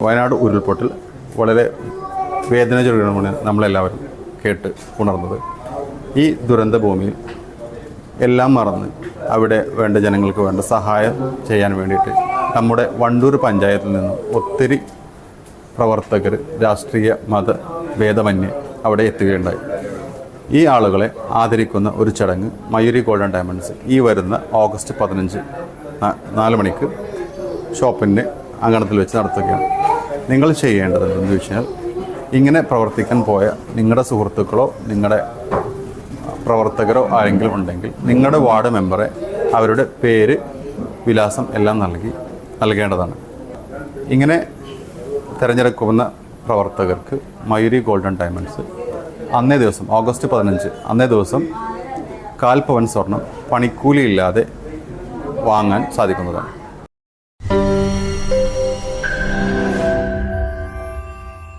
വയനാട് ഉരുൾപൊട്ടൽ വളരെ വേദനാജനകമാണ് നമ്മളെല്ലാവരും കേട്ട് ഉണർന്നത്. ഈ ദുരന്ത ഭൂമിയിൽ എല്ലാം മറന്ന് അവിടെ വേണ്ട ജനങ്ങൾക്ക് വേണ്ട സഹായം ചെയ്യാൻ വേണ്ടിയിട്ട് നമ്മുടെ വണ്ടൂർ പഞ്ചായത്തിൽ നിന്നും ഒത്തിരി പ്രവർത്തകർ രാഷ്ട്രീയ മത ഭേദമന്യേ അവിടെ എത്തുകയുണ്ടായി. ഈ ആളുകളെ ആദരിക്കുന്ന ഒരു ചടങ്ങ് മയൂരി ഗോൾഡൻ ഡയമണ്ട്സ് ഈ വരുന്ന ഓഗസ്റ്റ് 15 4 മണിക്ക് ഷോപ്പിൻ്റെ അങ്കണത്തിൽ വെച്ച് നടത്തുകയാണ്. നിങ്ങൾ ചെയ്യേണ്ടത് എന്തെന്ന് ചോദിച്ചാൽ, ഇങ്ങനെ പ്രവർത്തിക്കാൻ പോയ നിങ്ങളുടെ സുഹൃത്തുക്കളോ നിങ്ങളുടെ പ്രവർത്തകരോ ആരെങ്കിലും ഉണ്ടെങ്കിൽ നിങ്ങളുടെ വാർഡ് മെമ്പറെ അവരുടെ പേര്, വിലാസം എല്ലാം നൽകേണ്ടതാണ്. ഇങ്ങനെ തിരഞ്ഞെടുക്കുന്ന പ്രവർത്തകർക്ക് മയൂരി ഗോൾഡൻ ഡയമണ്ട്സ് അന്നേ ദിവസം ഓഗസ്റ്റ് 15 അന്നേ ദിവസം 1/4 പവൻ സ്വർണം പണിക്കൂലിയില്ലാതെ വാങ്ങാൻ സാധിക്കുന്നതാണ്.